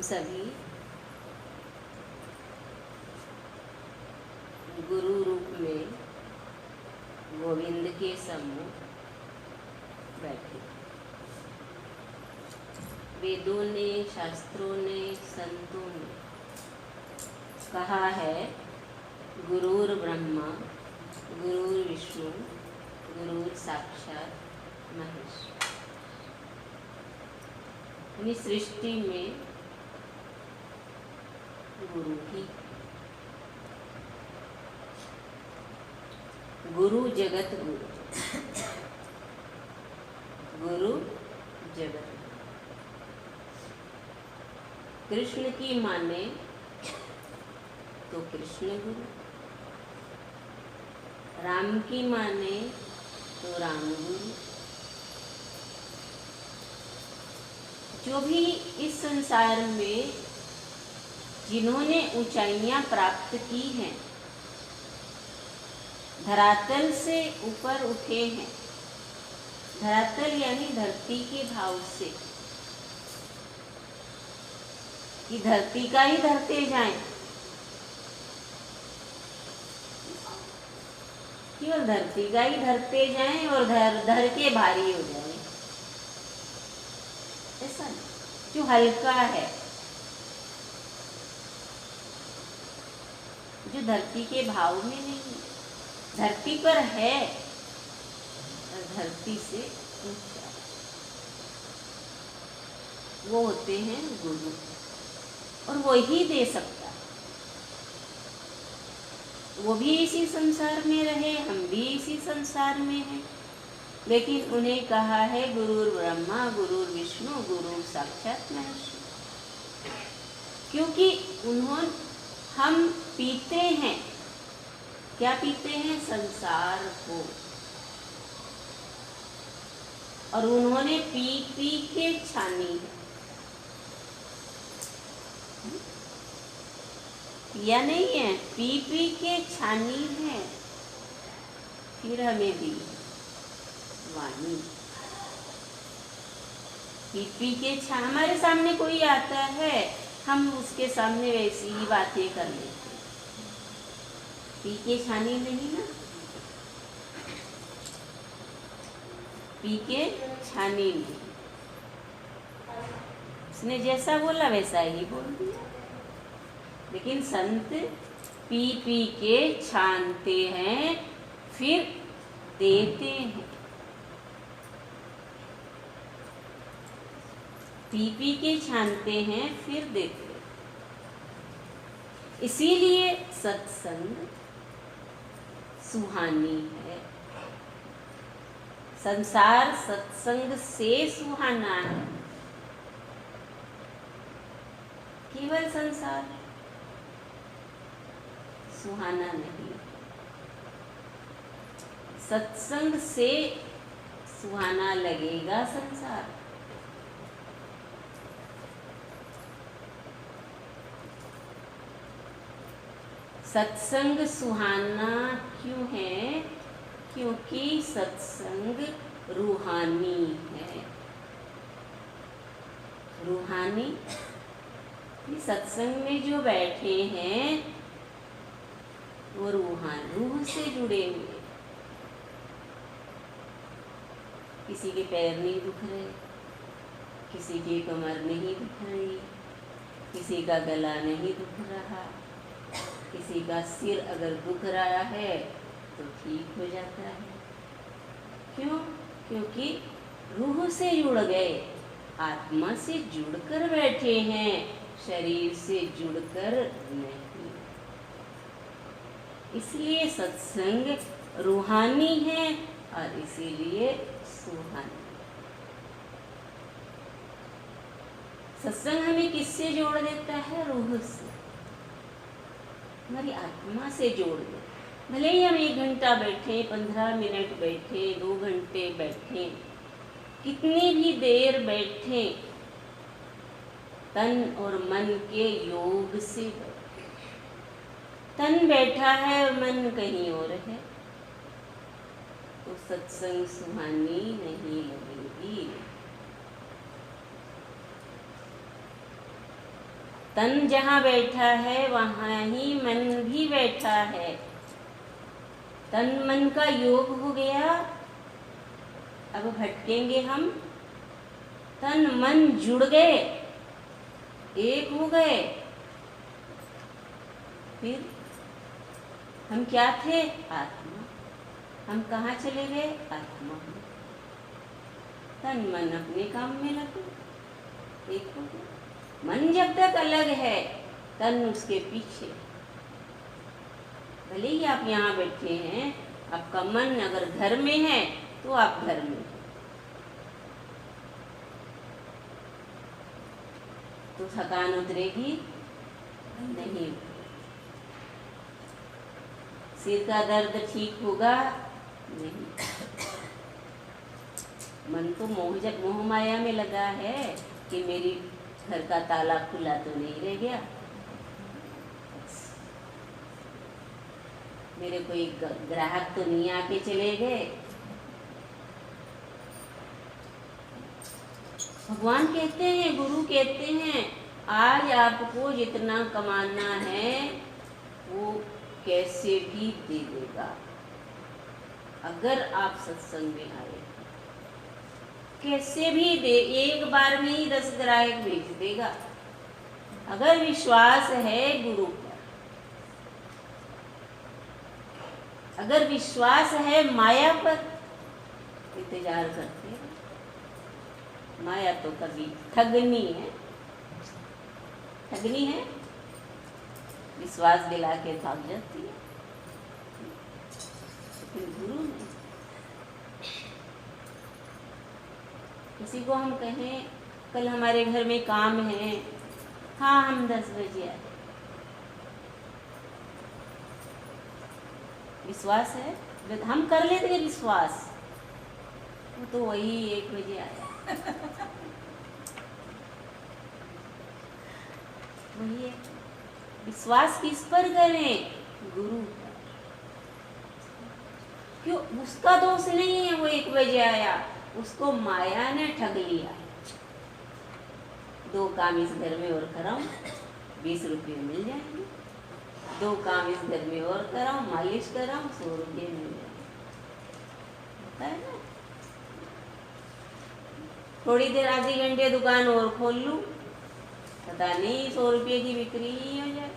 हम सभी गुरु रूप में गोविंद के सम्मुख बैठे। वेदों ने, शास्त्रों ने, संतों ने कहा है गुरुर ब्रह्मा गुरुर विष्णु गुरुर साक्षात महेश्वर। इस सृष्टि में गुरु ही, गुरु जगत गुरु, गुरु जगत। कृष्ण की माने तो कृष्ण गुरु, राम की माने तो राम गुरु। जो भी इस संसार में जिन्होंने ऊंचाइयां प्राप्त की हैं, धरातल से ऊपर उठे हैं, धरातल यानी धरती के भाव से कि धरती का ही धरते जाएं, केवल धरती का ही धरते जाएं और धर के भारी हो जाएं, ऐसा नहीं। जो हल्का है, जो धरती के भाव में नहीं है, धरती पर है और धरती से ऊंचा, वो होते हैं गुरु। और वो ही दे सकता है। वो भी इसी संसार में रहे, हम भी इसी संसार में हैं, लेकिन उन्हें कहा है गुरुर ब्रह्मा गुरुर विष्णु गुरुर साक्षात महेश्वर। क्योंकि हम पीते हैं, क्या पीते हैं? संसार को। और उन्होंने पी पी के छानी है, या नहीं है? पी पी के छानी है, फिर हमें दी वाणी। पी पी के हमारे सामने कोई आता है, हम उसके सामने वैसी ही बातें कर लेते हैं। पी के छानी नहीं ना, पी के छानी नहीं। उसने जैसा बोला वैसा ही बोल दिया। लेकिन संत पी पी के छानते हैं, फिर देते हैं। पी पी के छानते हैं, फिर देते हैं। इसीलिए सत्संग सुहानी है। संसार सत्संग से सुहाना है। केवल संसार सुहाना नहीं, सत्संग से सुहाना लगेगा संसार। सत्संग सुहाना क्यों है? क्योंकि सत्संग रूहानी है। रूहानी, सत्संग में जो बैठे हैं वो रूह से जुड़े हुए। किसी के पैर नहीं दुख रहे, किसी की कमर नहीं दुख रही, किसी का गला नहीं दुख रहा, किसी का सिर अगर दुख रहा है तो ठीक हो जाता है। क्यों? क्योंकि रूह से जुड़ गए, आत्मा से जुड़कर बैठे हैं, शरीर से जुड़कर नहीं। इसलिए सत्संग रूहानी है और इसीलिए सुहानी। सत्संग हमें किससे जोड़ देता है? रूह से, हमारी आत्मा से जोड़ दे। भले ही हम 1 घंटा बैठे, 15 मिनट बैठे, 2 घंटे बैठे, कितनी भी देर बैठे, तन और मन के योग से बैठे। तन बैठा है और मन कहीं और है तो सत्संग सुहानी नहीं लगेगी। तन जहाँ बैठा है वहाँ ही मन भी बैठा है। तन मन का योग हो गया। अब भटकेंगे हम। तन मन जुड़ गए, एक हो गए। फिर हम क्या थे? आत्मा। हम कहाँ चले गए? आत्मा में। तन मन अपने काम में लगे, एक हो गया। मन जब तक अलग है, तन उसके पीछे। भले ही आप यहाँ बैठे हैं, आपका मन अगर घर में है तो आप घर में, तो थकान उतरेगी नहीं। सिर का दर्द ठीक होगा नहीं। मन तो मोह माया में लगा है कि मेरी घर का ताला खुला तो नहीं रह गया, मेरे कोई ग्राहक तो नहीं आके चले गए। भगवान कहते हैं, गुरु कहते हैं, आज आपको जितना कमाना है वो कैसे भी दे देगा अगर आप सत्संग में आए। कैसे भी दे, एक बार में ही 10 ग्राहक भेज देगा अगर विश्वास है गुरु पर। अगर विश्वास है माया पर, इंतजार करते हैं। माया तो कभी ठगनी है, ठगनी है, विश्वास दिला के भाग जाती है। लेकिन गुरु ने, किसी को हम कहें कल हमारे घर में काम है, हाँ हम 10 बजे आए, विश्वास है, हम कर लेते हैं विश्वास। वो तो वही 1 बजे आया। वही है। विश्वास किस पर करें? गुरु पर। क्यों? उसका दोष नहीं है वो 1 बजे आया, उसको माया ने ठग लिया। 2 काम इस घर में और कराऊं, 20 रुपये मिल जाएंगे। 2 काम इस घर में और कराऊं, मालिश कराऊं, 100 रुपये मिल जाएंगे। होता है ना? थोड़ी देर, आधे घंटे दुकान और खोल लूं, पता नहीं 100 रुपये की बिक्री ही हो जाए।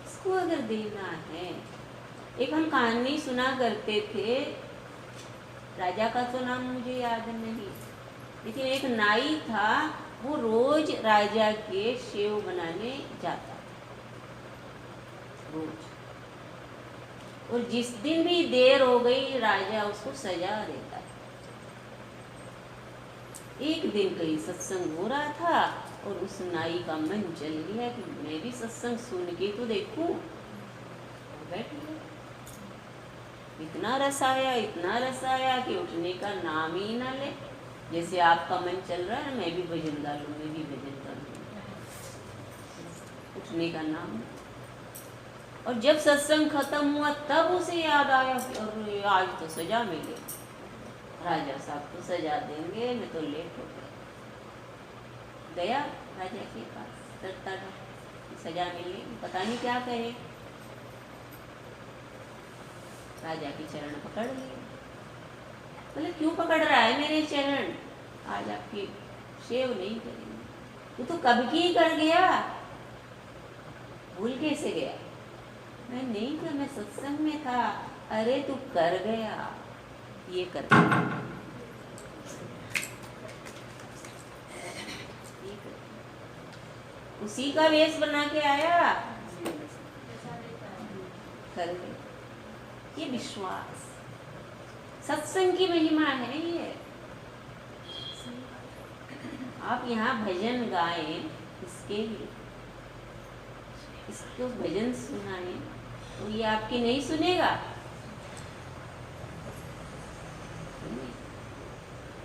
इसको अगर देना है, एक हम कहानी सुना करते थे, राजा का तो नाम मुझे याद नहीं, लेकिन एक नाई था, वो रोज राजा के सेव बनाने जाता, रोज। और जिस दिन भी देर हो गई, राजा उसको सजा देता। एक दिन कहीं सत्संग हो रहा था और उस नाई का मन चल गया कि मैं भी सत्संग सुन के तो देखूं, बैठ गया। इतना रस आया, इतना रस आया कि उठने का नाम ही ना ले। जैसे आपका मन चल रहा है, मैं भी भजन गा लूं, मैं भी भजन कर लूं, उठने का नाम। और जब सत्संग खत्म हुआ तब उसे याद आया कि अरे आज तो सजा मिले, राजा साहब तो सजा देंगे, मैं तो लेट हो गया राजा के पास, डरता सजा मिलेगी, पता नहीं क्या कहे। राजा के चरण पकड़ लिए। बोले क्यों पकड़ रहा है मेरे चरण? आज आपकी सेव नहीं करेंगे। तू तो कब की कर गया, भूल कैसे गया? मैं नहीं था, मैं सत्संग में था। अरे तू कर गया, ये कर गया। उसी का वेश बना के आया, कर गया। ये विश्वास, सत्संग की महिमा है ये। आप यहाँ भजन गाएं, इसके लिए, इसको भजन सुनाएं, तो ये आपकी नहीं सुनेगा।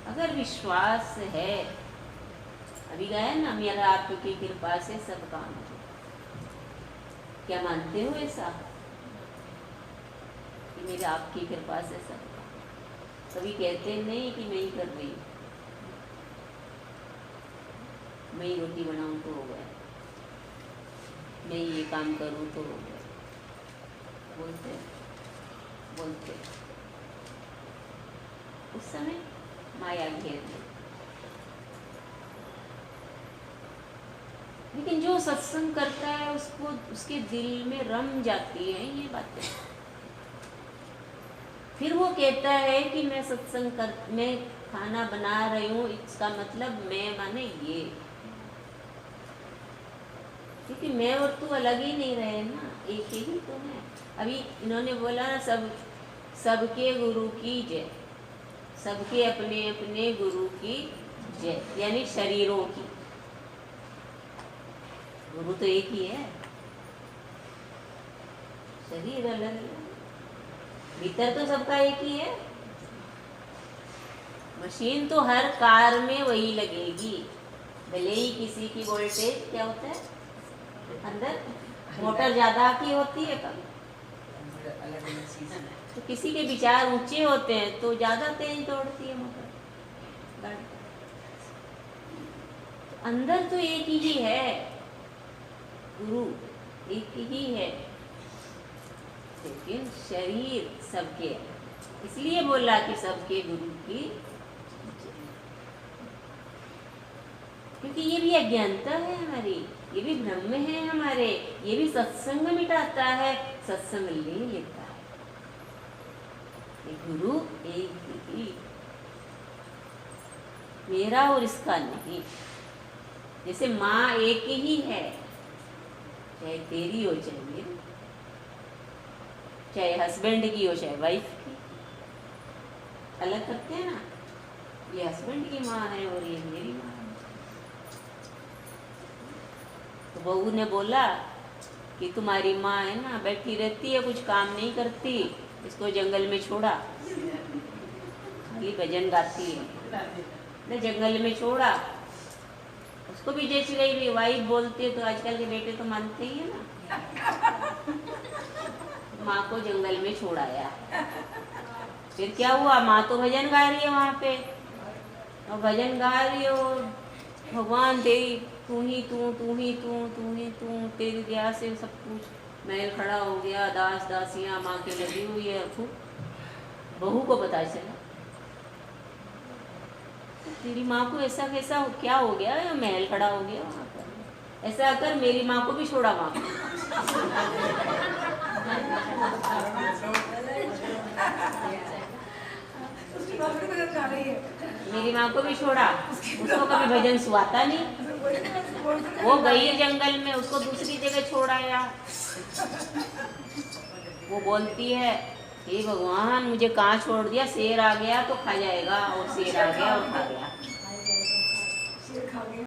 अगर विश्वास है, अभी गया ना, मेरा आपकी कृपा से सब काम हो। क्या मानते हो ऐसा कि मेरे आपकी कृपा से सब काम? कभी कहते नहीं कि मैं ही कर रही हूँ। मैं ही रोटी बनाऊं तो हो गया, मैं ये काम करूं तो हो गया। बोलते बोलते उस समय माया घेर ली। लेकिन जो सत्संग करता है उसको उसके दिल में रम जाती है ये बातें। फिर वो कहता है कि मैं खाना बना रही हूँ, इसका मतलब मैं माने ये, क्योंकि मैं और तू अलग ही नहीं रहे ना, एक ही तो है। अभी इन्होंने बोला ना, सबके गुरु की जय, सबके अपने अपने गुरु की जय, यानी शरीरों की। गुरु तो एक ही है, शरीर अलग अलग, भीतर तो सबका एक ही है। मशीन तो हर कार में वही लगेगी, भले ही किसी की वोल्टेज क्या होता है अंदर, मोटर ज्यादा की होती है कम, तो किसी के विचार ऊंचे होते हैं तो ज्यादा तेज दौड़ती है मोटर। अंदर तो एक ही है, गुरु एक ही है, लेकिन शरीर सबके, इसलिए बोला कि सबके गुरु की, क्योंकि ये भी अज्ञानता है हमारी, ये भी भ्रम है हमारे, ये भी सत्संग मिटाता है, सत्संग ले लेता है। ये गुरु एक ही, मेरा और इसका नहीं। जैसे माँ एक ही है, चाहे तेरी हो चाहे मेरी, चाहे हस्बैंड की हो चाहे वाइफ की, अलग करते हैं ना, ये हस्बैंड की माँ है और ये मेरी माँ है। तो बहू ने बोला कि तुम्हारी माँ है ना, बैठी रहती है, कुछ काम नहीं करती, इसको जंगल में छोड़ा, खाली भजन गाती है ना, जंगल में छोड़ा। उसको भी जैसी गई वाइफ बोलती है, तो आजकल के बेटे तो मानते ही है ना, माँ को जंगल में छोड़ाया। फिर क्या हुआ, माँ तो भजन गा रही है वहाँ पे, और भजन गा रही हो, भगवान तेरी तू ही तू, तू ही तू, तू ही तू, तेरी दया से सब कुछ महल खड़ा हो गया, दास दासियाँ माँ के लगी हुई है। खूब बहू को पता चला, तेरी माँ को ऐसा कैसा क्या हो गया, महल खड़ा हो गया वहाँ पर, ऐसा कर मेरी माँ को भी छोड़ा वहाँ पर। मेरी माँ को भी छोड़ा, उसको कभी भजन सुहाता नहीं, वो गई जंगल में, उसको दूसरी जगह छोड़ाया। वो बोलती है, हे भगवान मुझे कहाँ छोड़ दिया, शेर आ गया तो खा जाएगा, और शेर आ गया और खा गया।